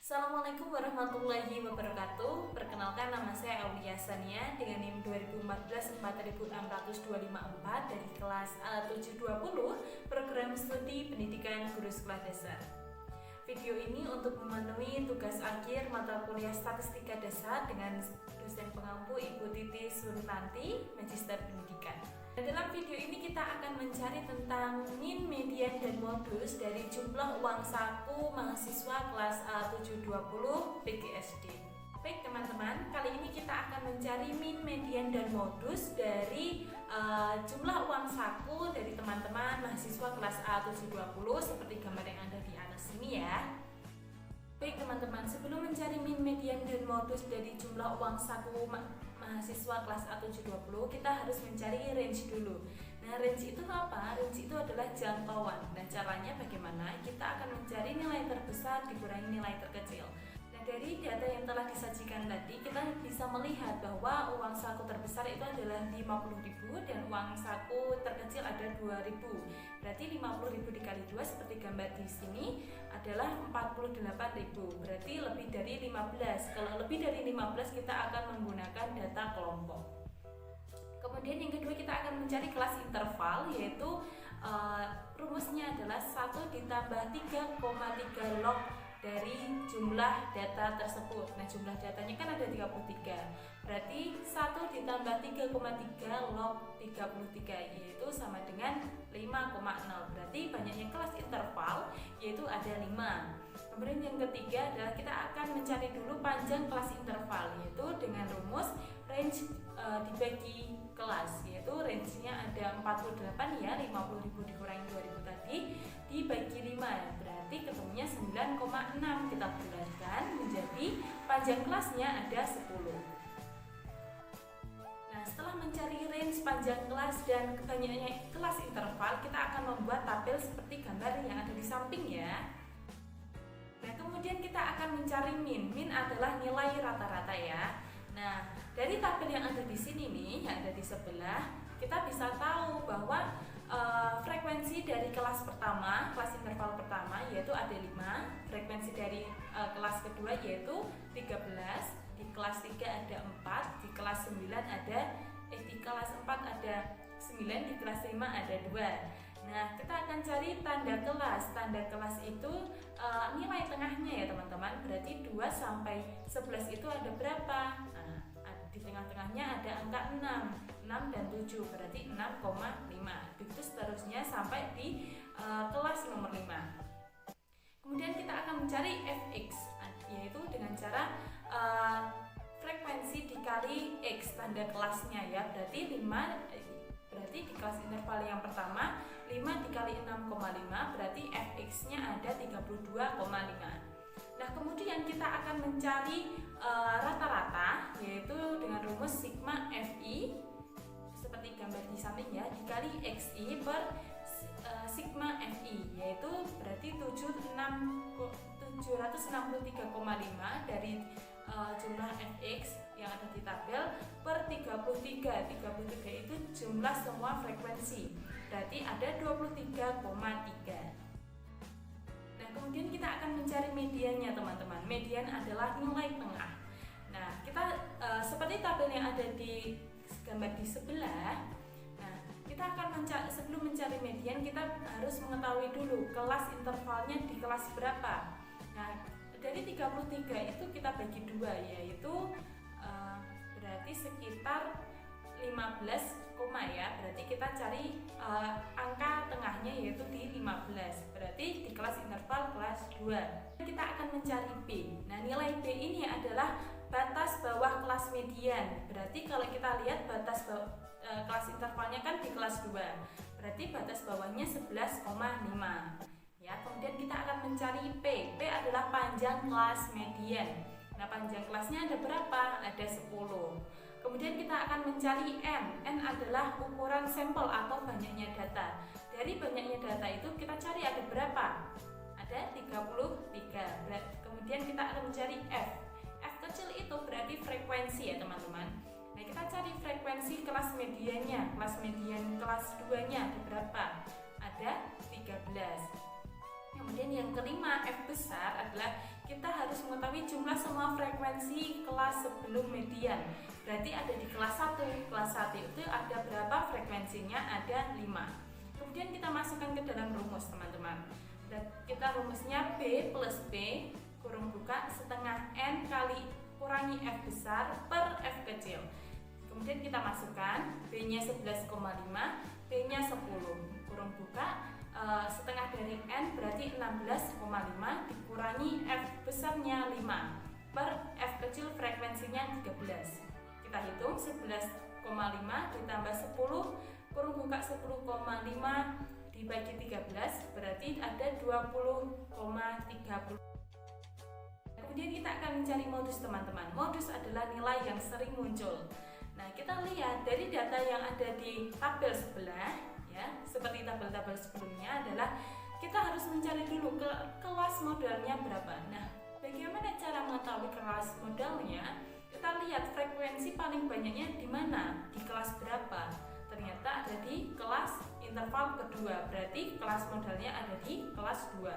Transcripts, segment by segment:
Assalamualaikum warahmatullahi wabarakatuh. Perkenalkan, nama saya Aulia Sania dengan NIM 2014-46254 dari kelas A720 Program Studi Pendidikan Guru Sekolah Dasar. Video ini untuk memenuhi tugas akhir mata kuliah Statistika Dasar dengan dosen pengampu Ibu Titi Surtanti, Magister Pendidikan. Dalam video ini kita akan mencari tentang min, median, dan modus dari jumlah uang saku mahasiswa kelas A720 PGSD. Baik teman-teman, kali ini kita akan mencari min, median, dan modus dari jumlah uang saku dari teman-teman mahasiswa kelas A720 seperti gambar yang ada di atas sini ya. Baik teman-teman, sebelum mencari min, median, dan modus dari jumlah uang saku mahasiswa kelas A720, kita harus mencari range dulu. Nah, range itu apa? Range itu adalah jangkauan. Dan caranya bagaimana? Kita akan mencari nilai terbesar dikurangi nilai terkecil. Nah, dari data yang telah disajikan tadi, kita bisa melihat bahwa uang saku terbesar itu adalah 50.000 dan uang saku terkecil ada 2.000. Berarti 50.000 dikali 2 seperti gambar di sini adalah 48.000. Berarti lebih dari 15. Kalau lebih dari 15 kita akan menggunakan data kelompok. Kemudian yang kedua kita akan mencari kelas interval, yaitu rumusnya adalah 1 ditambah 3,3 log dari jumlah data tersebut. Nah, jumlah datanya kan ada 33. Berarti 1 ditambah 3,3 log 33 yaitu sama dengan 5,0. Berarti banyaknya kelas interval yaitu ada 5. Kemudian yang ketiga adalah kita akan mencari dulu panjang kelas interval, yaitu dengan rumus range dibagi kelas, yaitu range-nya ada 48 ya, 50.000 dikurangi 2.000 tadi dibagi 5, berarti ketemunya 9,6. Kita bulatkan menjadi panjang kelasnya ada 10. Nah, setelah mencari range panjang kelas dan banyaknya kelas interval, kita akan membuat tabel seperti gambar yang ada di samping ya. Nah, kemudian kita akan mencari min. Min adalah nilai rata-rata ya. Nah, dari tabel yang ada di sini nih, yang ada di sebelah, kita bisa tahu bahwa frekuensi dari kelas pertama, kelas interval pertama yaitu ada 5, frekuensi dari kelas kedua yaitu 13, di kelas 3 ada 4, di kelas 9 ada di kelas 4 ada 9, di kelas 5 ada 2. Nah, kita akan cari tanda kelas. Tanda kelas itu nilai tengahnya ya teman-teman. Berarti 2 sampai 11 itu ada berapa? Nah, di tengah-tengahnya ada angka 6 dan 7. Berarti 6,5. Begitu seterusnya sampai di kelas nomor 5. Kemudian kita akan mencari fx, yaitu dengan cara frekuensi dikali x, tanda kelasnya ya. Berarti 5. Berarti di kelas interval yang pertama 5 dikali 6,5 berarti fx-nya ada 32,5. Nah, kemudian kita akan mencari rata-rata yaitu dengan rumus sigma fi seperti gambar di samping ya, dikali xi per sigma fi, yaitu berarti 763,5 dari jumlah fx yang ada di tabel per 33. 33 itu jumlah semua frekuensi, berarti ada 23,3. Nah, kemudian kita akan mencari mediannya teman-teman. Median adalah nilai tengah. Nah, kita seperti tabel yang ada di gambar di sebelah. Nah, kita akan sebelum mencari median kita harus mengetahui dulu kelas intervalnya di kelas berapa. Nah, dari 33 itu kita bagi 2, yaitu berarti sekitar 15, ya. Berarti kita cari angka tengahnya yaitu di 15. Berarti di kelas interval kelas 2. Kita akan mencari B. Nah, nilai B ini adalah batas bawah kelas median. Berarti kalau kita lihat batas kelas intervalnya kan di kelas 2. Berarti batas bawahnya 11,5. Ya, kemudian kita akan mencari P. P adalah panjang kelas median. Nah, panjang kelasnya ada berapa? Ada 10. Kemudian kita akan mencari N. N adalah ukuran sampel atau banyaknya data. Dari banyaknya data itu kita cari ada berapa? Ada 33. Kemudian kita akan mencari F. F kecil itu berarti frekuensi ya teman-teman. Nah, kita cari frekuensi kelas mediannya. Kelas median kelas 2-nya ada berapa? Ada 13. Kemudian yang kelima, F besar adalah kita harus mengetahui jumlah semua frekuensi kelas sebelum median. Berarti ada di kelas 1. Kelas 1 itu ada berapa frekuensinya? Ada 5. Kemudian kita masukkan ke dalam rumus, teman-teman. Kita rumusnya B plus P kurung buka setengah N kali kurangi F besar per F kecil. Kemudian kita masukkan B-nya 11,5, P-nya 10, kurung buka setengah dari N berarti 16,5 dikurangi F besarnya 5 per F kecil frekuensinya 13. Kita hitung 11,5 ditambah 10 kurung buka 10,5 dibagi 13 berarti ada 20,30. Kemudian kita akan mencari modus, teman-teman. Modus adalah nilai yang sering muncul. Nah, kita lihat dari data yang ada di tabel sebelah, ya, seperti tabel-tabel sebelumnya adalah kita harus mencari dulu kelas modalnya berapa. Nah, bagaimana cara mengetahui kelas modalnya? Kita lihat frekuensi paling banyaknya di mana, di kelas berapa. Ternyata ada di kelas interval kedua, berarti kelas modalnya ada di kelas 2.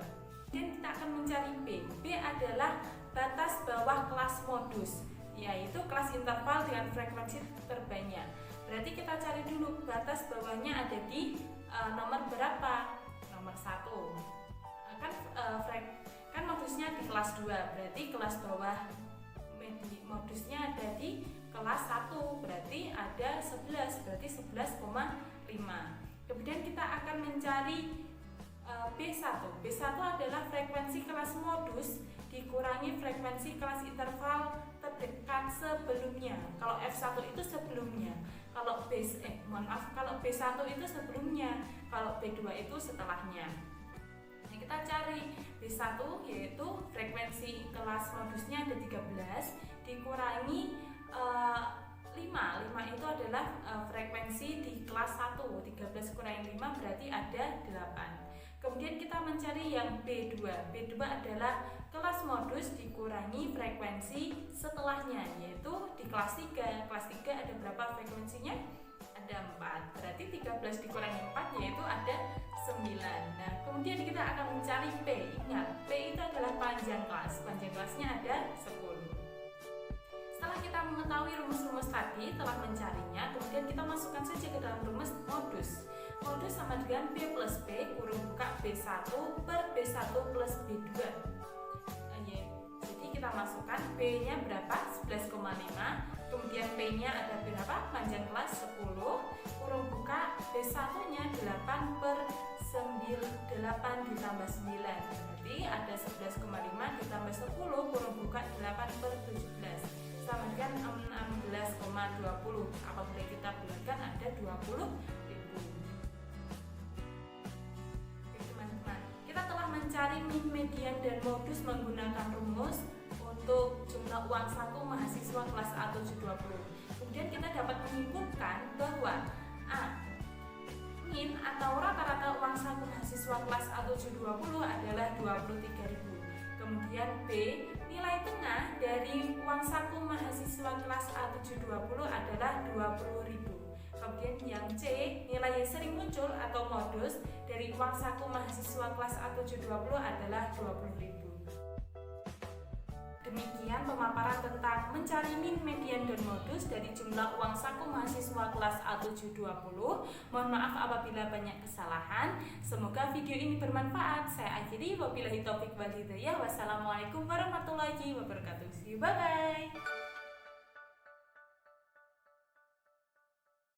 Dan kita akan mencari B. B adalah batas bawah kelas modus, yaitu kelas interval dengan frekuensi terbanyak. Berarti kita cari dulu batas bawahnya ada di nomor berapa? Nomor 1. Kan modusnya di kelas 2, berarti kelas bawah modusnya ada di kelas 1, berarti ada 11, berarti 11,5. Kemudian kita akan mencari B1. B1 adalah frekuensi kelas modus dikurangi frekuensi kelas interval terdekat sebelumnya. Kalau F1 itu sebelumnya, kalau kalau B1 itu sebelumnya, kalau B2 itu setelahnya. Nah, kita cari B1 yaitu frekuensi kelas modusnya ada 13 dikurangi 5 itu adalah frekuensi di kelas 1. 13 kurangi 5 berarti ada 8. Kemudian kita mencari yang B2. B2 adalah kelas modus dikurangi frekuensi setelahnya, yaitu di kelas 3. Kelas 3 ada berapa frekuensinya? Ada 4. Berarti 13 dikurangi 4 yaitu ada 9. Nah, kemudian kita akan mencari P. Ingat, P itu adalah panjang kelas. Panjang kelasnya ada 10. Setelah kita mengetahui rumus-rumus tadi, telah mencarinya, kemudian kita masukkan saja ke dalam rumus modus. Modus sama dengan B plus P kurung buka B1 per B1 plus B2. Jadi kita masukkan B-nya berapa? 11,5. Kemudian P-nya ada berapa? Panjang kelas 10. Kurung buka B1-nya 8 per 8 ditambah 9. Berarti ada 11,5 ditambah 10 kurung buka 8 per 17. Sama dengan 16,20. Apabila kita bulatkan ada 20.000. Mencari min, median, dan modus menggunakan rumus untuk jumlah uang saku mahasiswa kelas A720. Kemudian kita dapat menyimpulkan bahwa A. Min atau rata-rata uang saku mahasiswa kelas A720 adalah 23.000. Kemudian B. Nilai tengah dari uang saku mahasiswa kelas A720 adalah 20.000. Kemudian yang C, nilai yang sering muncul atau modus dari uang saku mahasiswa kelas A720 adalah 20.000. Demikian pemaparan tentang mencari min, median, dan modus dari jumlah uang saku mahasiswa kelas A720. Mohon maaf apabila banyak kesalahan. Semoga video ini bermanfaat. Saya akhiri, wabillahi taufik wal hidayah. Wassalamualaikum warahmatullahi wabarakatuh. See you, bye-bye.